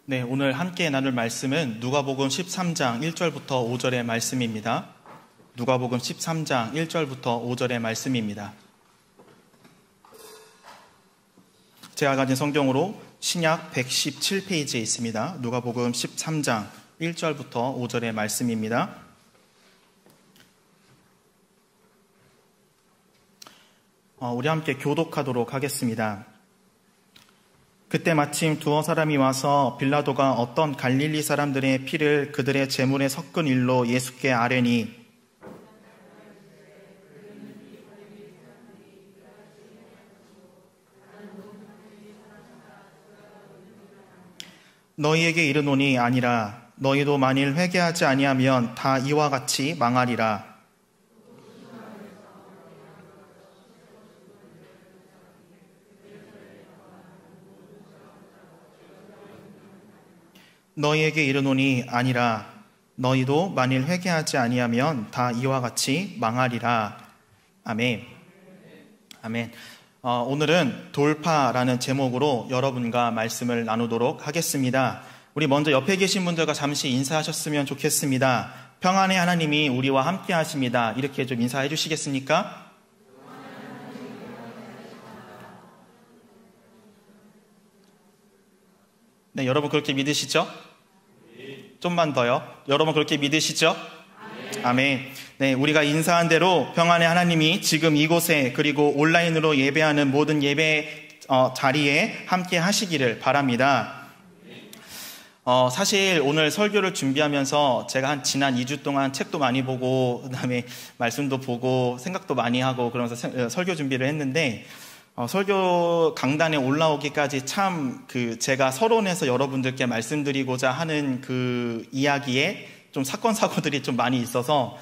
네, 오늘 함께 나눌 말씀은 누가복음 13장 1절부터 5절의 말씀입니다. 누가복음 13장 1절부터 5절의 말씀입니다. 제가 가진 성경으로 신약 117페이지에 있습니다. 누가복음 13장 1절부터 5절의 말씀입니다. 우리 함께 교독하도록 하겠습니다. 그때 마침 두어 사람이 와서 빌라도가 어떤 갈릴리 사람들의 피를 그들의 제물에 섞은 일로 예수께 아뢰니 너희에게 이르노니 아니라 너희도 만일 회개하지 아니하면 다 이와 같이 망하리라. 너희에게 이르노니 아니라 너희도 만일 회개하지 아니하면 다 이와 같이 망하리라. 아멘. 아멘. 오늘은 돌파라는 제목으로 여러분과 말씀을 나누도록 하겠습니다. 우리 먼저 옆에 계신 분들과 잠시 인사하셨으면 좋겠습니다. 평안의 하나님이 우리와 함께 하십니다. 이렇게 좀 인사해 주시겠습니까? 네, 여러분 그렇게 믿으시죠? 좀만 더요. 여러분 그렇게 믿으시죠? 아멘. 네, 우리가 인사한 대로 평안의 하나님이 지금 이곳에 그리고 온라인으로 예배하는 모든 예배 자리에 함께 하시기를 바랍니다. 사실 오늘 설교를 준비하면서 제가 지난 2주 동안 책도 많이 보고 그다음에 말씀도 보고 생각도 많이 하고 그러면서 설교 준비를 했는데 설교 강단에 올라오기까지 참 제가 서론에서 여러분들께 말씀드리고자 하는 그 이야기에 좀 사건 사고들이 좀 많이 있어서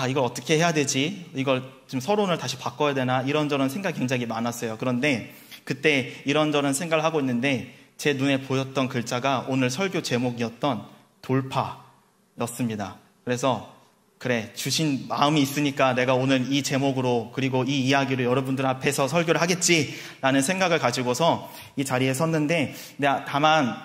이걸 어떻게 해야 되지? 이걸 좀 서론을 다시 바꿔야 되나? 이런저런 생각이 굉장히 많았어요. 그런데 그때 이런저런 생각을 하고 있는데 제 눈에 보였던 글자가 오늘 설교 제목이었던 돌파였습니다. 그래서 그래, 주신 마음이 있으니까 내가 오늘 이 제목으로 그리고 이 이야기를 여러분들 앞에서 설교를 하겠지라는 생각을 가지고서 이 자리에 섰는데, 다만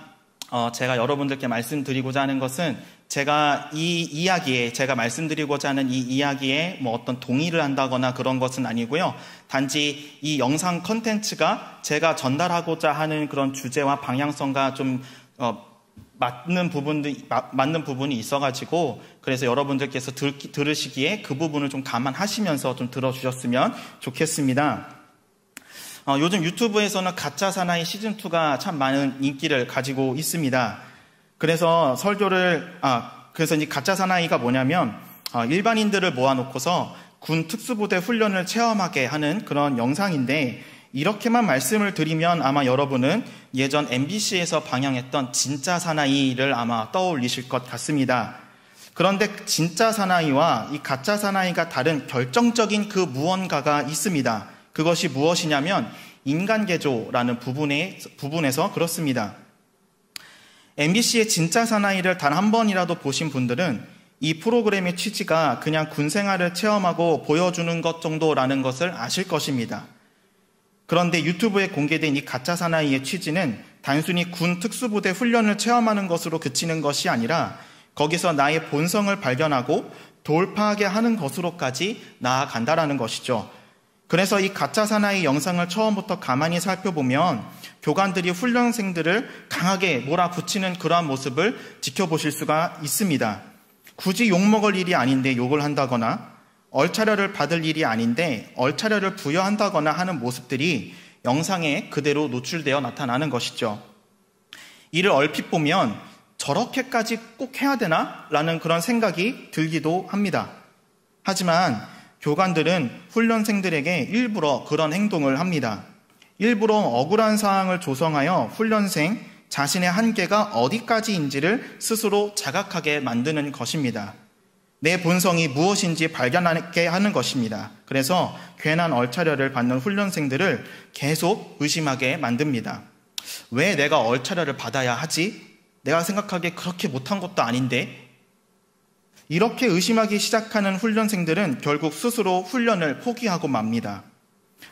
제가 여러분들께 말씀드리고자 하는 것은 제가 이 이야기에, 제가 말씀드리고자 하는 이 이야기에 뭐 어떤 동의를 한다거나 그런 것은 아니고요. 단지 이 영상 컨텐츠가 제가 전달하고자 하는 그런 주제와 방향성과 좀 맞는 부분이 있어가지고 그래서 여러분들께서 들으시기에 그 부분을 좀 감안하시면서 좀 들어주셨으면 좋겠습니다. 요즘 유튜브에서는 가짜 사나이 시즌2가 참 많은 인기를 가지고 있습니다. 그래서 그래서 이 가짜 사나이가 뭐냐면 일반인들을 모아놓고서 군 특수부대 훈련을 체험하게 하는 그런 영상인데, 이렇게만 말씀을 드리면 아마 여러분은 예전 MBC에서 방영했던 진짜 사나이를 아마 떠올리실 것 같습니다. 그런데 진짜 사나이와 이 가짜 사나이가 다른 결정적인 그 무언가가 있습니다. 그것이 무엇이냐면 인간개조라는 부분에서 그렇습니다. MBC의 진짜 사나이를 단 한 번이라도 보신 분들은 이 프로그램의 취지가 그냥 군 생활을 체험하고 보여주는 것 정도라는 것을 아실 것입니다. 그런데 유튜브에 공개된 이 가짜 사나이의 취지는 단순히 군 특수부대 훈련을 체험하는 것으로 그치는 것이 아니라 거기서 나의 본성을 발견하고 돌파하게 하는 것으로까지 나아간다라는 것이죠. 그래서 이 가짜 사나이 영상을 처음부터 가만히 살펴보면 교관들이 훈련생들을 강하게 몰아붙이는 그러한 모습을 지켜보실 수가 있습니다. 굳이 욕먹을 일이 아닌데 욕을 한다거나 얼차려를 받을 일이 아닌데 얼차려를 부여한다거나 하는 모습들이 영상에 그대로 노출되어 나타나는 것이죠. 이를 얼핏 보면 저렇게까지 꼭 해야 되나? 라는 그런 생각이 들기도 합니다. 하지만 교관들은 훈련생들에게 일부러 그런 행동을 합니다. 일부러 억울한 상황을 조성하여 훈련생 자신의 한계가 어디까지인지를 스스로 자각하게 만드는 것입니다. 내 본성이 무엇인지 발견하게 하는 것입니다. 그래서 괜한 얼차려를 받는 훈련생들을 계속 의심하게 만듭니다. 왜 내가 얼차려를 받아야 하지? 내가 생각하기에 그렇게 못한 것도 아닌데? 이렇게 의심하기 시작하는 훈련생들은 결국 스스로 훈련을 포기하고 맙니다.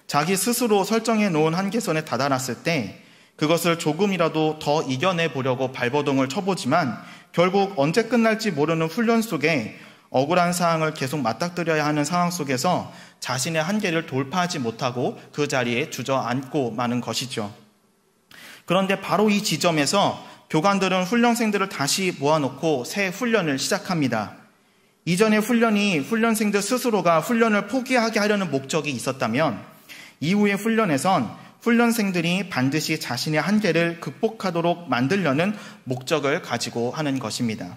자기 스스로 설정해 놓은 한계선에 다다랐을 때 그것을 조금이라도 더 이겨내 보려고 발버둥을 쳐보지만 결국 언제 끝날지 모르는 훈련 속에 억울한 상황을 계속 맞닥뜨려야 하는 상황 속에서 자신의 한계를 돌파하지 못하고 그 자리에 주저앉고 마는 것이죠. 그런데 바로 이 지점에서 교관들은 훈련생들을 다시 모아놓고 새 훈련을 시작합니다. 이전의 훈련이 훈련생들 스스로가 훈련을 포기하게 하려는 목적이 있었다면 이후의 훈련에선 훈련생들이 반드시 자신의 한계를 극복하도록 만들려는 목적을 가지고 하는 것입니다.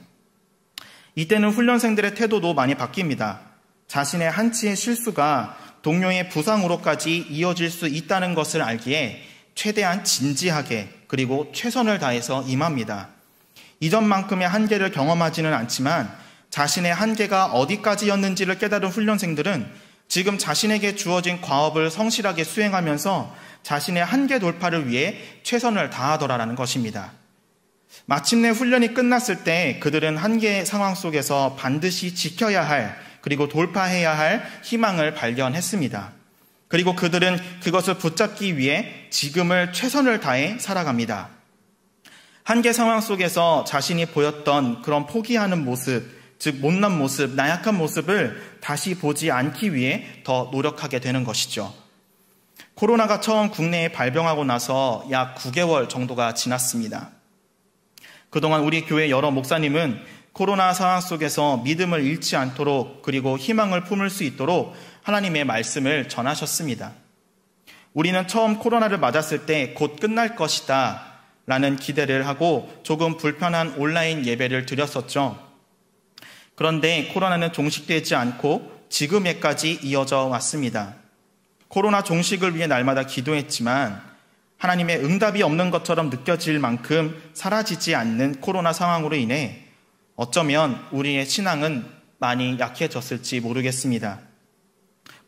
이때는 훈련생들의 태도도 많이 바뀝니다. 자신의 한치의 실수가 동료의 부상으로까지 이어질 수 있다는 것을 알기에 최대한 진지하게 그리고 최선을 다해서 임합니다. 이전만큼의 한계를 경험하지는 않지만 자신의 한계가 어디까지였는지를 깨달은 훈련생들은 지금 자신에게 주어진 과업을 성실하게 수행하면서 자신의 한계 돌파를 위해 최선을 다하더라라는 것입니다. 마침내 훈련이 끝났을 때 그들은 한계의 상황 속에서 반드시 지켜야 할 그리고 돌파해야 할 희망을 발견했습니다. 그리고 그들은 그것을 붙잡기 위해 지금을 최선을 다해 살아갑니다. 한계 상황 속에서 자신이 보였던 그런 포기하는 모습, 즉 못난 모습, 나약한 모습을 다시 보지 않기 위해 더 노력하게 되는 것이죠. 코로나가 처음 국내에 발병하고 나서 약 9개월 정도가 지났습니다. 그동안 우리 교회 여러 목사님은 코로나 상황 속에서 믿음을 잃지 않도록 그리고 희망을 품을 수 있도록 하나님의 말씀을 전하셨습니다. 우리는 처음 코로나를 맞았을 때 곧 끝날 것이다 라는 기대를 하고 조금 불편한 온라인 예배를 드렸었죠. 그런데 코로나는 종식되지 않고 지금에까지 이어져 왔습니다. 코로나 종식을 위해 날마다 기도했지만 하나님의 응답이 없는 것처럼 느껴질 만큼 사라지지 않는 코로나 상황으로 인해 어쩌면 우리의 신앙은 많이 약해졌을지 모르겠습니다.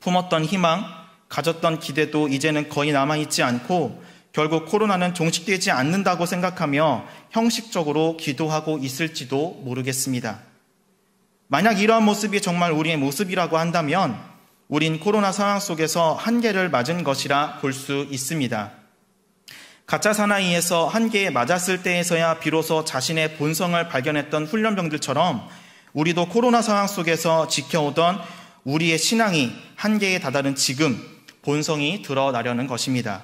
품었던 희망, 가졌던 기대도 이제는 거의 남아있지 않고 결국 코로나는 종식되지 않는다고 생각하며 형식적으로 기도하고 있을지도 모르겠습니다. 만약 이러한 모습이 정말 우리의 모습이라고 한다면 우린 코로나 상황 속에서 한계를 맞은 것이라 볼 수 있습니다. 가짜 사나이에서 한계에 맞았을 때에서야 비로소 자신의 본성을 발견했던 훈련병들처럼 우리도 코로나 상황 속에서 지켜오던 우리의 신앙이 한계에 다다른 지금 본성이 드러나려는 것입니다.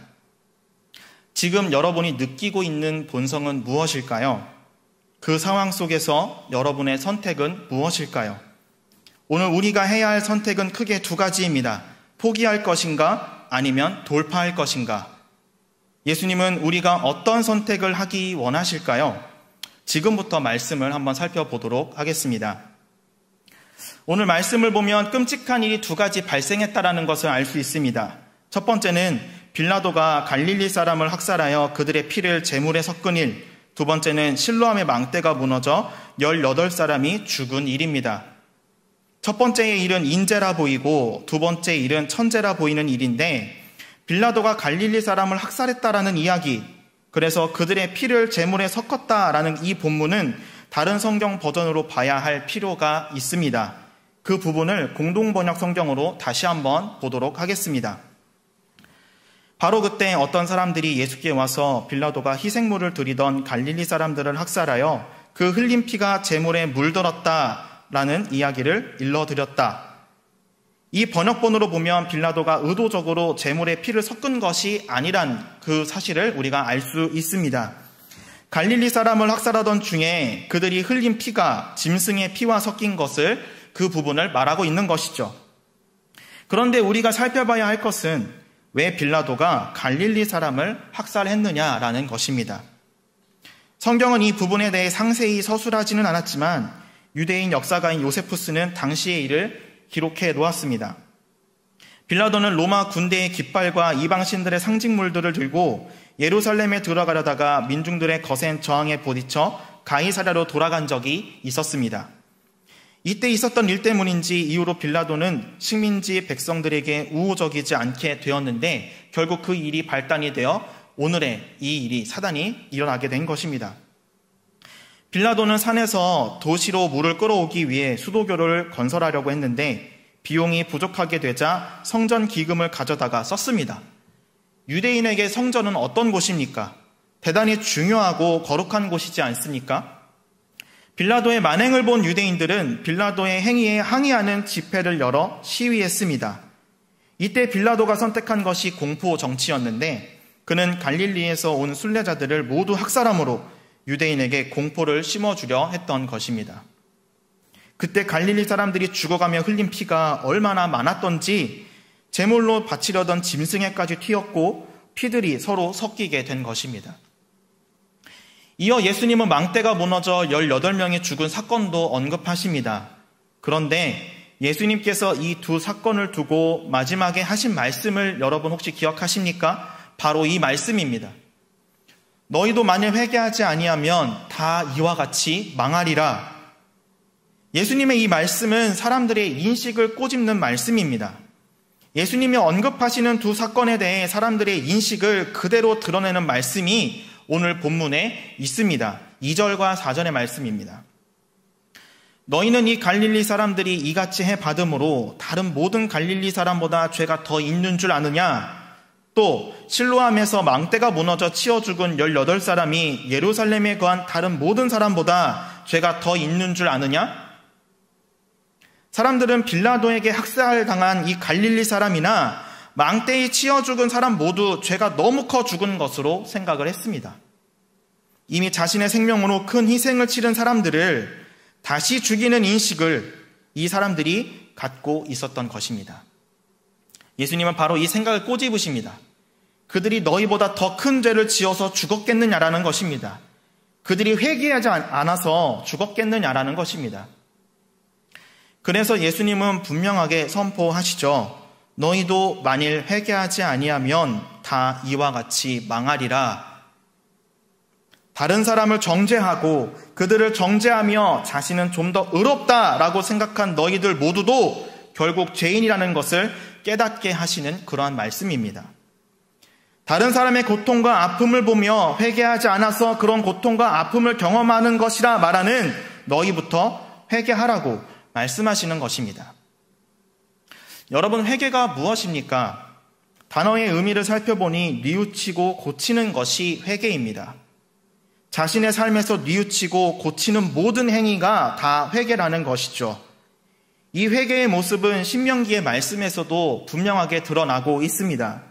지금 여러분이 느끼고 있는 본성은 무엇일까요? 그 상황 속에서 여러분의 선택은 무엇일까요? 오늘 우리가 해야 할 선택은 크게 두 가지입니다. 포기할 것인가 아니면 돌파할 것인가. 예수님은 우리가 어떤 선택을 하기 원하실까요? 지금부터 말씀을 한번 살펴보도록 하겠습니다. 오늘 말씀을 보면 끔찍한 일이 두 가지 발생했다라는 것을 알 수 있습니다. 첫 번째는 빌라도가 갈릴리 사람을 학살하여 그들의 피를 제물에 섞은 일, 두 번째는 실로암의 망대가 무너져 18사람이 죽은 일입니다. 첫 번째의 일은 인재라 보이고 두 번째 일은 천재라 보이는 일인데 빌라도가 갈릴리 사람을 학살했다라는 이야기, 그래서 그들의 피를 제물에 섞었다라는 이 본문은 다른 성경 버전으로 봐야 할 필요가 있습니다. 그 부분을 공동번역 성경으로 다시 한번 보도록 하겠습니다. 바로 그때 어떤 사람들이 예수께 와서 빌라도가 희생물을 드리던 갈릴리 사람들을 학살하여 그 흘린 피가 제물에 물들었다라는 이야기를 일러드렸다. 이 번역본으로 보면 빌라도가 의도적으로 제물에 피를 섞은 것이 아니란 그 사실을 우리가 알 수 있습니다. 갈릴리 사람을 학살하던 중에 그들이 흘린 피가 짐승의 피와 섞인 것을 그 부분을 말하고 있는 것이죠. 그런데 우리가 살펴봐야 할 것은 왜 빌라도가 갈릴리 사람을 학살했느냐라는 것입니다. 성경은 이 부분에 대해 상세히 서술하지는 않았지만 유대인 역사가인 요세푸스는 당시의 일을 기록해 놓았습니다. 빌라도는 로마 군대의 깃발과 이방신들의 상징물들을 들고 예루살렘에 들어가려다가 민중들의 거센 저항에 부딪혀 가이사랴로 돌아간 적이 있었습니다. 이때 있었던 일 때문인지 이후로 빌라도는 식민지 백성들에게 우호적이지 않게 되었는데 결국 그 일이 발단이 되어 오늘의 이 일이 사단이 일어나게 된 것입니다. 빌라도는 산에서 도시로 물을 끌어오기 위해 수도교를 건설하려고 했는데 비용이 부족하게 되자 성전 기금을 가져다가 썼습니다. 유대인에게 성전은 어떤 곳입니까? 대단히 중요하고 거룩한 곳이지 않습니까? 빌라도의 만행을 본 유대인들은 빌라도의 행위에 항의하는 집회를 열어 시위했습니다. 이때 빌라도가 선택한 것이 공포 정치였는데 그는 갈릴리에서 온 순례자들을 모두 학살함으로 유대인에게 공포를 심어주려 했던 것입니다. 그때 갈릴리 사람들이 죽어가며 흘린 피가 얼마나 많았던지 제물로 바치려던 짐승에까지 튀었고 피들이 서로 섞이게 된 것입니다. 이어 예수님은 망대가 무너져 18명이 죽은 사건도 언급하십니다. 그런데 예수님께서 이 두 사건을 두고 마지막에 하신 말씀을 여러분 혹시 기억하십니까? 바로 이 말씀입니다. 너희도 만일 회개하지 아니하면 다 이와 같이 망하리라. 예수님의 이 말씀은 사람들의 인식을 꼬집는 말씀입니다. 예수님이 언급하시는 두 사건에 대해 사람들의 인식을 그대로 드러내는 말씀이 오늘 본문에 있습니다. 2절과 4절의 말씀입니다. 너희는 이 갈릴리 사람들이 이같이 해 받음으로 다른 모든 갈릴리 사람보다 죄가 더 있는 줄 아느냐? 또 실로암에서 망대가 무너져 치어 죽은 18사람이 예루살렘에 거한 다른 모든 사람보다 죄가 더 있는 줄 아느냐? 사람들은 빌라도에게 학살당한 이 갈릴리 사람이나 망대에 치여 죽은 사람 모두 죄가 너무 커 죽은 것으로 생각을 했습니다. 이미 자신의 생명으로 큰 희생을 치른 사람들을 다시 죽이는 인식을 이 사람들이 갖고 있었던 것입니다. 예수님은 바로 이 생각을 꼬집으십니다. 그들이 너희보다 더 큰 죄를 지어서 죽었겠느냐라는 것입니다. 그들이 회개하지 않아서 죽었겠느냐라는 것입니다. 그래서 예수님은 분명하게 선포하시죠. 너희도 만일 회개하지 아니하면 다 이와 같이 망하리라. 다른 사람을 정죄하고 그들을 정죄하며 자신은 좀 더 의롭다라고 생각한 너희들 모두도 결국 죄인이라는 것을 깨닫게 하시는 그러한 말씀입니다. 다른 사람의 고통과 아픔을 보며 회개하지 않아서 그런 고통과 아픔을 경험하는 것이라 말하는 너희부터 회개하라고 말씀하시는 것입니다. 여러분, 회개가 무엇입니까? 단어의 의미를 살펴보니 뉘우치고 고치는 것이 회개입니다. 자신의 삶에서 뉘우치고 고치는 모든 행위가 다 회개라는 것이죠. 이 회개의 모습은 신명기의 말씀에서도 분명하게 드러나고 있습니다.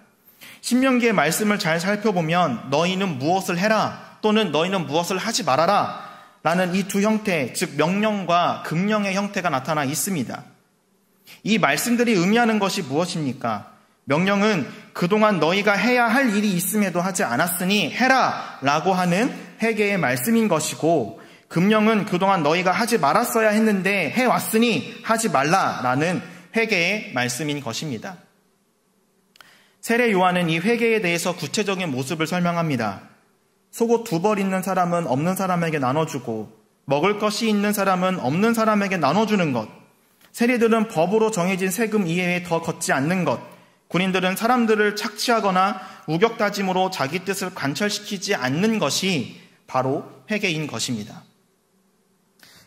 신명기의 말씀을 잘 살펴보면 너희는 무엇을 해라 또는 너희는 무엇을 하지 말아라 라는 이 두 형태, 즉 명령과 금령의 형태가 나타나 있습니다. 이 말씀들이 의미하는 것이 무엇입니까? 명령은 그동안 너희가 해야 할 일이 있음에도 하지 않았으니 해라 라고 하는 회개의 말씀인 것이고, 금령은 그동안 너희가 하지 말았어야 했는데 해왔으니 하지 말라라는 회개의 말씀인 것입니다. 세례 요한은 이 회개에 대해서 구체적인 모습을 설명합니다. 속옷 2벌 있는 사람은 없는 사람에게 나눠주고 먹을 것이 있는 사람은 없는 사람에게 나눠주는 것, 세리들은 법으로 정해진 세금 이외에 더 걷지 않는 것, 군인들은 사람들을 착취하거나 우격다짐으로 자기 뜻을 관철시키지 않는 것이 바로 회개인 것입니다.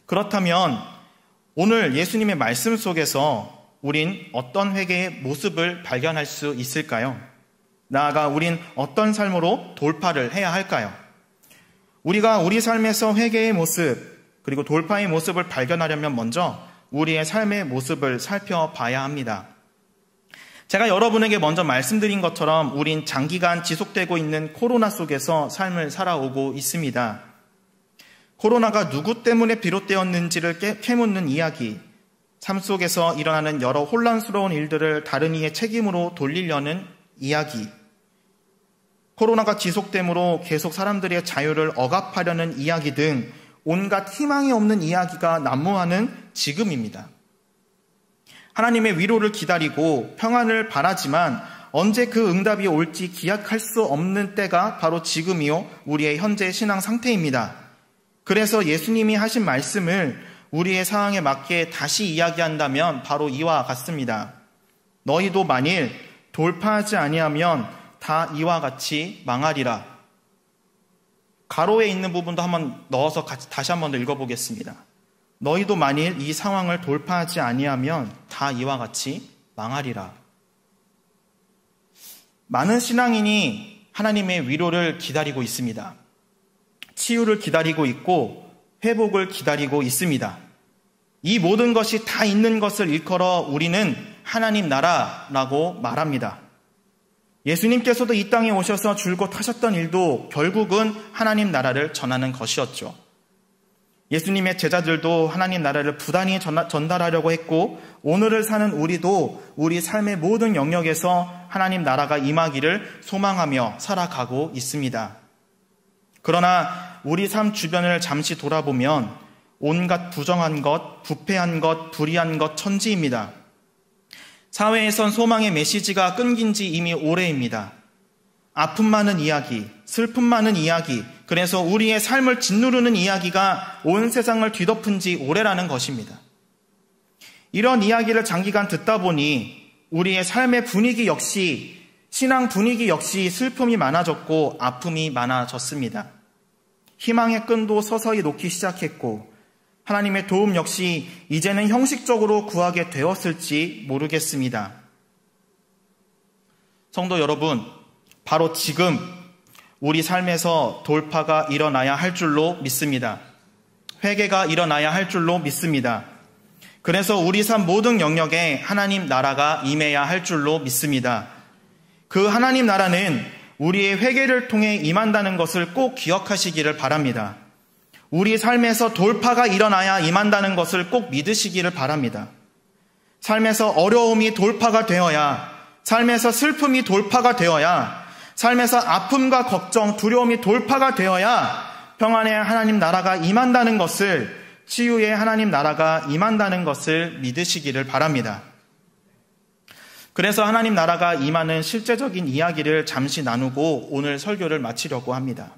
그렇다면 오늘 예수님의 말씀 속에서 우린 어떤 회개의 모습을 발견할 수 있을까요? 나아가 우린 어떤 삶으로 돌파를 해야 할까요? 우리가 우리 삶에서 회개의 모습 그리고 돌파의 모습을 발견하려면 먼저 우리의 삶의 모습을 살펴봐야 합니다. 제가 여러분에게 먼저 말씀드린 것처럼 우린 장기간 지속되고 있는 코로나 속에서 삶을 살아오고 있습니다. 코로나가 누구 때문에 비롯되었는지를 캐묻는 이야기, 삶 속에서 일어나는 여러 혼란스러운 일들을 다른 이의 책임으로 돌리려는 이야기, 코로나가 지속됨으로 계속 사람들의 자유를 억압하려는 이야기 등 온갖 희망이 없는 이야기가 난무하는 지금입니다. 하나님의 위로를 기다리고 평안을 바라지만 언제 그 응답이 올지 기약할 수 없는 때가 바로 지금이요, 우리의 현재 신앙 상태입니다. 그래서 예수님이 하신 말씀을 우리의 상황에 맞게 다시 이야기한다면 바로 이와 같습니다. 너희도 만일 돌파하지 아니하면 다 이와 같이 망하리라. 가로에 있는 부분도 한번 넣어서 다시 한번 더 읽어보겠습니다. 너희도 만일 이 상황을 돌파하지 아니하면 다 이와 같이 망하리라. 많은 신앙인이 하나님의 위로를 기다리고 있습니다. 치유를 기다리고 있고 회복을 기다리고 있습니다. 이 모든 것이 다 있는 것을 일컬어 우리는 하나님 나라라고 말합니다. 예수님께서도 이 땅에 오셔서 줄곧 하셨던 일도 결국은 하나님 나라를 전하는 것이었죠. 예수님의 제자들도 하나님 나라를 부단히 전달하려고 했고 오늘을 사는 우리도 우리 삶의 모든 영역에서 하나님 나라가 임하기를 소망하며 살아가고 있습니다. 그러나 우리 삶 주변을 잠시 돌아보면 온갖 부정한 것, 부패한 것, 불의한 것 천지입니다. 사회에선 소망의 메시지가 끊긴 지 이미 오래입니다. 아픔 많은 이야기, 슬픔 많은 이야기, 그래서 우리의 삶을 짓누르는 이야기가 온 세상을 뒤덮은 지 오래라는 것입니다. 이런 이야기를 장기간 듣다 보니 우리의 삶의 분위기 역시, 신앙 분위기 역시 슬픔이 많아졌고 아픔이 많아졌습니다. 희망의 끈도 서서히 놓기 시작했고 하나님의 도움 역시 이제는 형식적으로 구하게 되었을지 모르겠습니다. 성도 여러분, 바로 지금 우리 삶에서 돌파가 일어나야 할 줄로 믿습니다. 회개가 일어나야 할 줄로 믿습니다. 그래서 우리 삶 모든 영역에 하나님 나라가 임해야 할 줄로 믿습니다. 그 하나님 나라는 우리의 회개를 통해 임한다는 것을 꼭 기억하시기를 바랍니다. 우리 삶에서 돌파가 일어나야 임한다는 것을 꼭 믿으시기를 바랍니다. 삶에서 어려움이 돌파가 되어야, 삶에서 슬픔이 돌파가 되어야, 삶에서 아픔과 걱정, 두려움이 돌파가 되어야 평안의 하나님 나라가 임한다는 것을, 치유의 하나님 나라가 임한다는 것을 믿으시기를 바랍니다. 그래서 하나님 나라가 임하는 실제적인 이야기를 잠시 나누고 오늘 설교를 마치려고 합니다.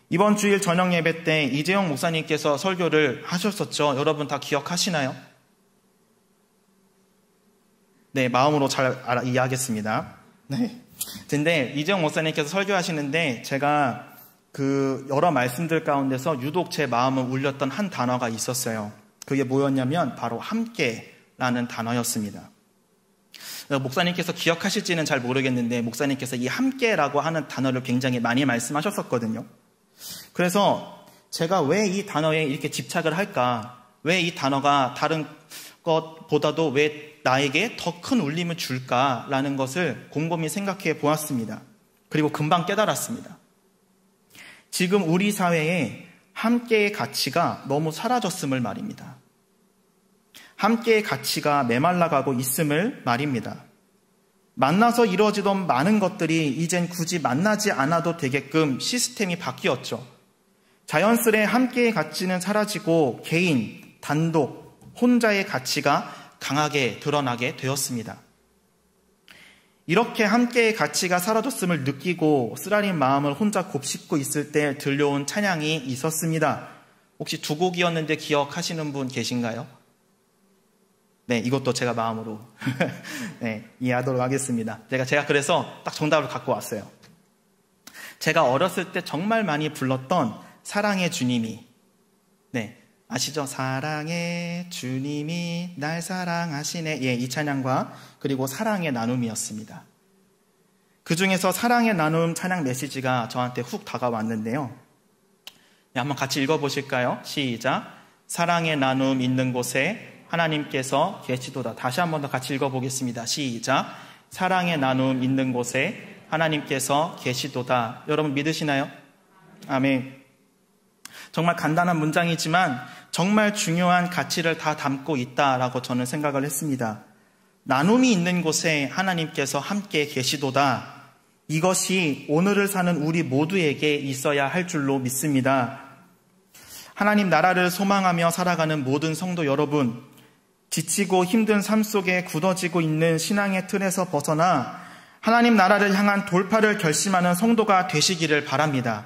이번 주일 저녁 예배 때 이재용 목사님께서 설교를 하셨었죠. 여러분 다 기억하시나요? 네, 마음으로 잘 이해하겠습니다. 네. 근데 이재용 목사님께서 설교하시는데 제가 그 여러 말씀들 가운데서 유독 제 마음을 울렸던 한 단어가 있었어요. 그게 뭐였냐면 바로 함께라는 단어였습니다. 목사님께서 기억하실지는 잘 모르겠는데 목사님께서 이 함께라고 하는 단어를 굉장히 많이 말씀하셨었거든요. 그래서 제가 왜 이 단어에 이렇게 집착을 할까? 왜 이 단어가 다른 것보다도 왜 나에게 더 큰 울림을 줄까라는 것을 곰곰이 생각해 보았습니다. 그리고 금방 깨달았습니다. 지금 우리 사회에 함께의 가치가 너무 사라졌음을 말입니다. 함께의 가치가 메말라가고 있음을 말입니다. 만나서 이루어지던 많은 것들이 이젠 굳이 만나지 않아도 되게끔 시스템이 바뀌었죠. 자연스레 함께의 가치는 사라지고 개인, 단독, 혼자의 가치가 강하게 드러나게 되었습니다. 이렇게 함께의 가치가 사라졌음을 느끼고 쓰라린 마음을 혼자 곱씹고 있을 때 들려온 찬양이 있었습니다. 혹시 두 곡이었는데 기억하시는 분 계신가요? 네, 이것도 제가 마음으로 네, 이해하도록 하겠습니다. 제가 그래서 딱 정답을 갖고 왔어요. 제가 어렸을 때 정말 많이 불렀던 사랑의 주님이, 네, 아시죠? 사랑의 주님이 날 사랑하시네. 예, 이 찬양과 그리고 사랑의 나눔이었습니다. 그 중에서 사랑의 나눔 찬양 메시지가 저한테 훅 다가왔는데요. 네, 한번 같이 읽어보실까요? 시작. 사랑의 나눔 있는 곳에 하나님께서 계시도다. 다시 한 번 더 같이 읽어보겠습니다. 시작. 사랑의 나눔 있는 곳에 하나님께서 계시도다. 여러분 믿으시나요? 아멘. 정말 간단한 문장이지만 정말 중요한 가치를 다 담고 있다라고 저는 생각을 했습니다. 나눔이 있는 곳에 하나님께서 함께 계시도다. 이것이 오늘을 사는 우리 모두에게 있어야 할 줄로 믿습니다. 하나님 나라를 소망하며 살아가는 모든 성도 여러분, 지치고 힘든 삶 속에 굳어지고 있는 신앙의 틀에서 벗어나 하나님 나라를 향한 돌파를 결심하는 성도가 되시기를 바랍니다.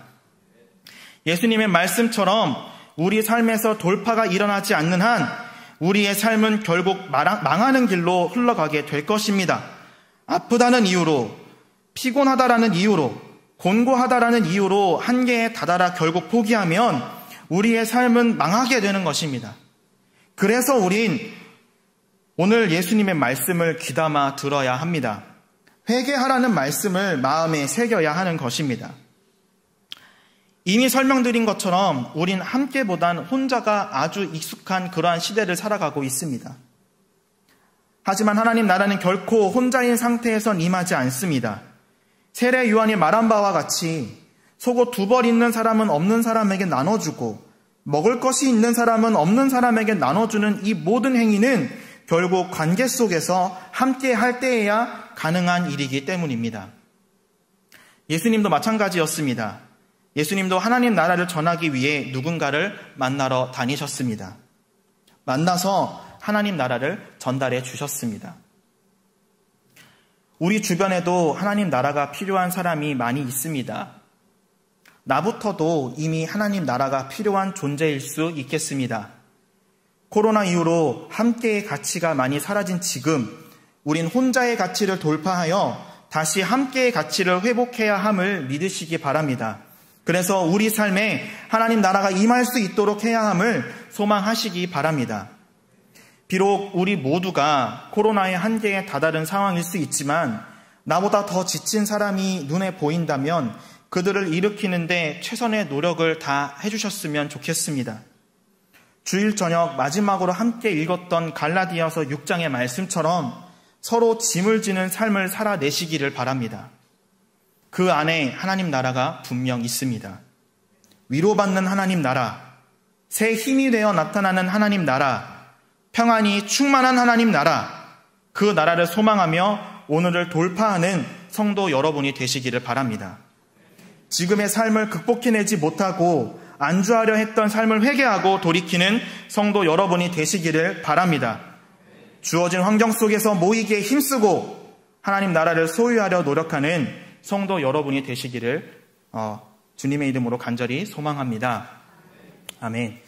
예수님의 말씀처럼 우리 삶에서 돌파가 일어나지 않는 한 우리의 삶은 결국 망하는 길로 흘러가게 될 것입니다. 아프다는 이유로, 피곤하다라는 이유로, 곤고하다라는 이유로 한계에 다다라 결국 포기하면 우리의 삶은 망하게 되는 것입니다. 그래서 우린 오늘 예수님의 말씀을 귀담아 들어야 합니다. 회개하라는 말씀을 마음에 새겨야 하는 것입니다. 이미 설명드린 것처럼 우린 함께보단 혼자가 아주 익숙한 그러한 시대를 살아가고 있습니다. 하지만 하나님 나라는 결코 혼자인 상태에선 임하지 않습니다. 세례 요한이 말한 바와 같이 속옷 2벌 있는 사람은 없는 사람에게 나눠주고 먹을 것이 있는 사람은 없는 사람에게 나눠주는 이 모든 행위는 결국 관계 속에서 함께 할 때에야 가능한 일이기 때문입니다. 예수님도 마찬가지였습니다. 예수님도 하나님 나라를 전하기 위해 누군가를 만나러 다니셨습니다. 만나서 하나님 나라를 전달해 주셨습니다. 우리 주변에도 하나님 나라가 필요한 사람이 많이 있습니다. 나부터도 이미 하나님 나라가 필요한 존재일 수 있겠습니다. 코로나 이후로 함께의 가치가 많이 사라진 지금 우린 혼자의 가치를 돌파하여 다시 함께의 가치를 회복해야 함을 믿으시기 바랍니다. 그래서 우리 삶에 하나님 나라가 임할 수 있도록 해야 함을 소망하시기 바랍니다. 비록 우리 모두가 코로나의 한계에 다다른 상황일 수 있지만 나보다 더 지친 사람이 눈에 보인다면 그들을 일으키는데 최선의 노력을 다 해주셨으면 좋겠습니다. 주일 저녁 마지막으로 함께 읽었던 갈라디아서 6장의 말씀처럼 서로 짐을 지는 삶을 살아내시기를 바랍니다. 그 안에 하나님 나라가 분명 있습니다. 위로받는 하나님 나라, 새 힘이 되어 나타나는 하나님 나라, 평안이 충만한 하나님 나라, 그 나라를 소망하며 오늘을 돌파하는 성도 여러분이 되시기를 바랍니다. 지금의 삶을 극복해내지 못하고 안주하려 했던 삶을 회개하고 돌이키는 성도 여러분이 되시기를 바랍니다. 주어진 환경 속에서 모이기에 힘쓰고 하나님 나라를 소유하려 노력하는 성도 여러분이 되시기를 주님의 이름으로 간절히 소망합니다. 아멘.